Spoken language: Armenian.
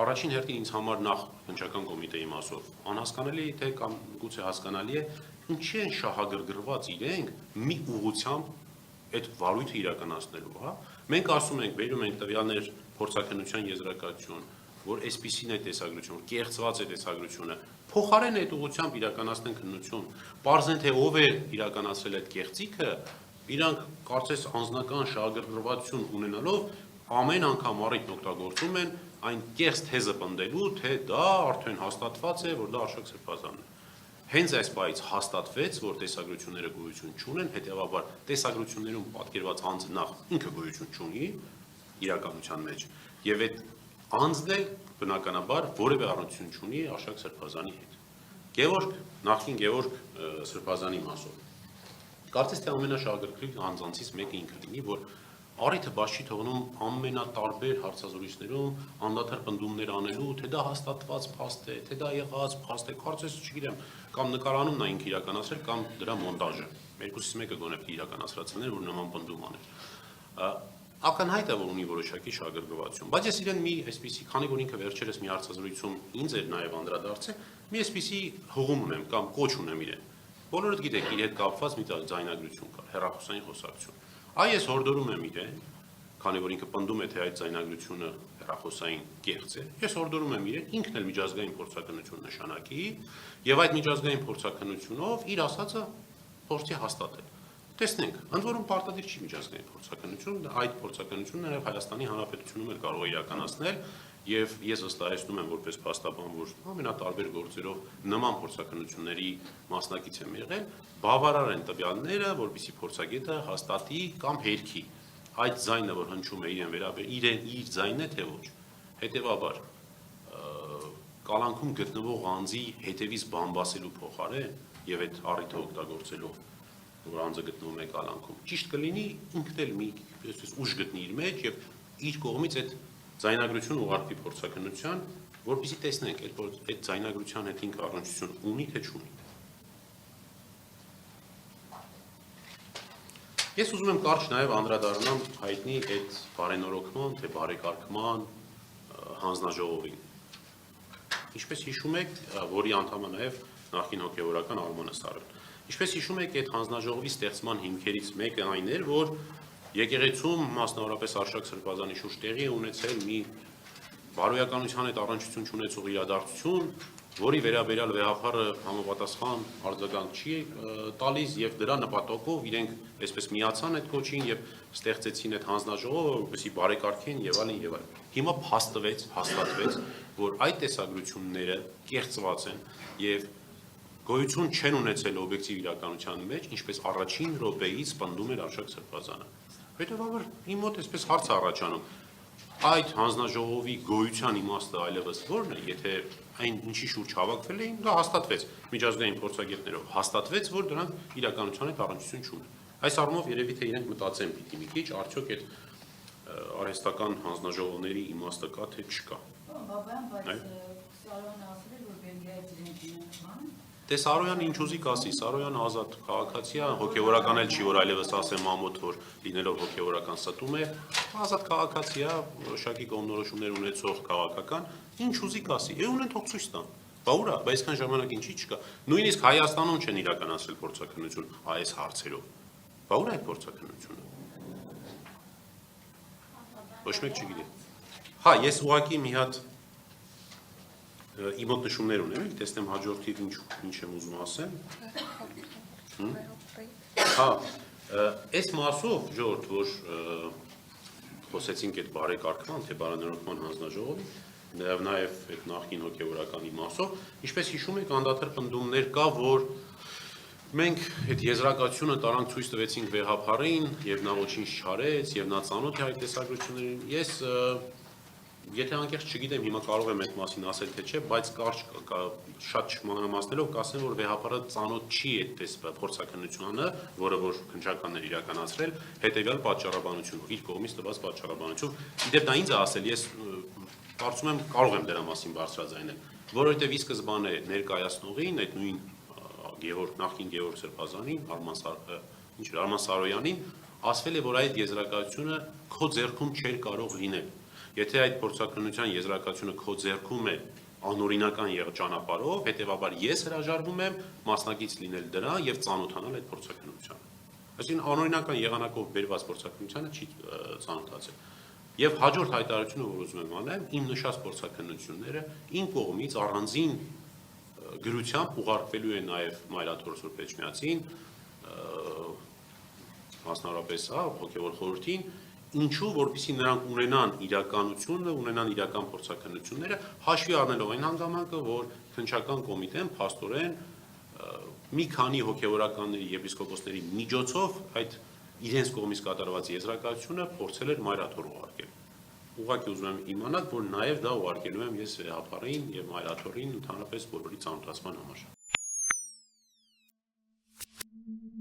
առաջին հերթին ինձ համար նախ հնչական կոմիտեի մասով անհասկանալի է, թե կամ գուցե հասկանալի է, ինչի են շահագրգռված իրենք մի ուղղությամբ այդ վարույթը իրականացնելու, հա։ Մենք ասում ենք, բերում ենք տվյալներ փորձաքննության եզրակացություն, որ այսպիսին է տեսագրություն, որ կեղծված է տեսագրությունը, փոխարեն այդ ուղղությամբ իրականացնեն քննություն, պարզեն թե ով է իրականացրել այդ կեղծիքը, իրանք կարծես անձնական շահագրգռվածություն ունենալով ամեն անգամ առիթն օգտագործում են այն կեղծ թեզը պնդելու, թե դա արդեն հաստատված է, որ դա Արշակ Սրբազանն է։ Հենց այս պահից հաստատվեց, որ տեսագրությունները գոյություն չունեն, հետևաբար տեսագրություններում պատկերված անձը նախ ինքը գոյություն չունի իրականության մեջ, եւ այդ անձն էլ բնականաբար որևէ առնչություն չունի Արշակ Սրբազանի հետ։ Նախին Գևորգ Սրբազանի մասով։ Կարծես թե ամենաշահագրգռիչ անձանցից մեկը ինքը լինի, որ առիթը բաց չի թողնում ամենատարբեր հարցազրույցներում անդադար պնդումներ անելու, թե դա հաստատված փաստ է, թե դա եղած փաստ է, կարծես չգիտեմ, կամ նկարանում նա ինքը իրականացրել, կամ դրա մոնտաժը։ Երկուսից մեկը գոնե իրականացրած լիներ, որ նման պնդում աներ։ Ակնհայտ է, որ ունի որոշակի շահագրգռվածություն, բայց ես իրեն մի այսպիսի, քանի որ ինքը վերջերս մի հարցազրույցում ինձ էր նաև անդրադարձել, մի այսպիսի հողում ունեմ կամ կոչ ունեմ իրեն։ Բոլորդ գիտեք, իր հետ կապված մի ձայնագրություն կար, հեռախոսային խոսակցություն։ Այ ես հորդորում եմ իրեն, քանի որ ինքը պնդում է, թե այդ ձայնագրությունը հեռախոսային կեղծ է, ես հորդորում եմ իրեն ինքն էլ միջազգային փորձաքննություն նշանակի եւ այդ միջազգային փորձաքննությունով իր ասածը փորձի հաստատել։ Տեսնենք, ընդ որում պարտադիր չի միջազգային փորձաքննություն, այդ փորձաքննությունը նաև Հայաստանի Հանրապետությունում էլ կարող է իրականացնել եւ ես վստահեցնում եմ որպես փաստաբան, որ ամենատարբեր գործերով նման փորձաքննությունների մասնակից եմ եղել, բավարար են տվյալները, որպեսզի փորձագետը հաստատի կամ հերքի այդ ձայնը, որ հնչում է իր ձայնն է թե ոչ։ Հետևաբար կալանքում գտնվող անձի հետևից բամբասելու փոխարեն եւ այդ առիթը օգտագործելով, որ անձը գտնվում է կալանքում, ճիշտ կլինի ինքն էլ մի ուժ գտնի իր մեջ եւ իր կողմից այդ ձայնագրություն ուղարկվի փորձաքննության, որպեսզի տեսնենք այդ ձայնագրության հետ ինքը առնչություն ունի թե չունի։ Ես ուզում եմ կարճ նաև անդրադառնամ հայտնի այդ բարենորոգման, թե բարեկարգման հանձնաժողովին։ Ինչպես հիշում եք, որի անդամ է նաև նախկին հոգևորական Արմանը Սարոյան։ Ինչպես հիշում եք, այդ հանձնաժողովի ստեղծման հիմքերից մեկը այն էր, որ եկեղեցում մասնավորապես Արշակ Սրբազանի շուրջ տեղի է ունեցել մի բարոյականության հետ առնչություն չունեցող իրադարձություն, որի վերաբերյալ վեհափառը համապատասխան արձագանք չի տալիս եւ դրա նպատակով իրենք այսպես միացան այդ կոչին եւ ստեղծեցին այդ հանձնաժողովը, որպեսզի բարեկարգեն եւ այլն եւ այլն։ Հիմա հաստատվեց, որ այդ տեսագրությունները կեղծված են եւ գոյություն չեն ունեցել օբյեկտիվ իրականության մեջ, ինչպես առաջին րոպեից պնդում էր Արշակ Սրբազանը։ Հետևաբար իմ մոտ այսպես հարց է առաջանում, այդ հանձնաժողովի գոյության իմաստը այլևս ո՞րն է, եթե այն ինչի շուրջ հավաքվել էին, դա հաստատվեց միջազգային փորձագետներով, հաստատվեց, որ դրանք իրականության հետ առնչություն չունեն։ Այս առումով երևի թե իրենք մտածեն պիտի մի քիչ, արդյոք այդ արհեստական հանձնաժողովների իմաստը կա թե չկա։ Դե Սարոյանը ինչ ուզի կասի, Սարոյանը ազատ քաղաքացի է, հոգևորական էլ չի, որ այլևս ասեմ ամոթ, որ լինելով հոգևորական ստում է, ազատ քաղաքացի է, որոշակի կողմնորոշումներ ունեցող քաղաքական, ինչ ուզի կասի, ունեն թող ցույց տան։ Բա ուր է, բայց այսքան ժամանակ ինչի չկա։ Նույնիսկ Հայաստանում չեն իրականացրել փորձաքննություն այս հարցերով։ Բա ուր է այդ փորձաքննությունը։ Ոչ մեկ չգիտի։ Հա, ես ուղղակի մի հատ իմ մոտ նշումներ ունեմ, տեսնեմ հաջորդիվ ինչ եմ ուզում ասեմ։ Հա, այս մասով ժողովուրդ, որ խոսեցինք այդ բարեկարգման, թե բարենորոգման հանձնաժողովի, նաև այդ նախկին հոգևորականի մասով, ինչպես հիշում եք, անդադար պնդումներ կա, որ մենք այդ եզրակացությունը տարանք ցույց տվեցինք վեհափառին, եւ նա ոչինչ չարեց, եւ նա ծանոթ է այդ տեսագրություններին։ Ես եթե անկեղծ չգիտեմ, հիմա կարող եմ այդ մասին ասել թե չէ, բայց շատ չմանրամասնելով կասեմ, որ վեհափառը ծանոթ չի այդ փորձաքննությանը, որը որ քննչականն էր իրականացրել, հետեւյալ պատճառաբանությունով, իր կողմից տված պատճառաբանությունով։ Իդեպ դա ինձ ասել, ես կարծում եմ կարող եմ դրա մասին բարձրաձայնել, որովհետև ի սկզբանե ներկայացնողին, այդ նույն նախկին Գևորգ Սրբազանին, Արման Սարոյանին ասվել է, որ այդ եզրակացությունը քո ձեռքում չէր կարող լինել։ Եթե այդ փորձաքննության եզրակացությունը քո ձեռքում է անօրինական ճանապարհով, հետևաբար ես հրաժարվում եմ մասնակից լինել դրան եւ ծանոթանալ այդ փորձաքննությանը։ Այսինքն անօրինական եղանակով բերված փորձաքննությանը չի ծանոթացել։ Եվ հաջորդ հայտարարությունը, որ ուզում եմ անեմ, իմ նշած փորձաքննությունները իմ կողմից առանձին գրությամբ ուղարկվելու է նաև Մայրաթոր Սուրբ Էջմիածին, մասնավորապես հոգևոր խորհրդին, ինչու, որպեսզի նրանք ունենան իրականությունը, ունենան իրական փորձաքննությունները, հաշվի առնելով այն հանգամանքը, որ քննչական կոմիտեն փաստորեն մի քանի հոգևորականների, եպիսկոպոսների միջոցով այդ իրենց կողմից կատարված եզրակացությունը փորձել էր Մայրաթոր ուղարկել։ Ուղղակի ուզում եմ իմանալ, որ նաև դա ուղարկելու եմ ես Վեհափառին եւ Մայրաթորին ընդհանրապես բոլորի ծանոթացման համար։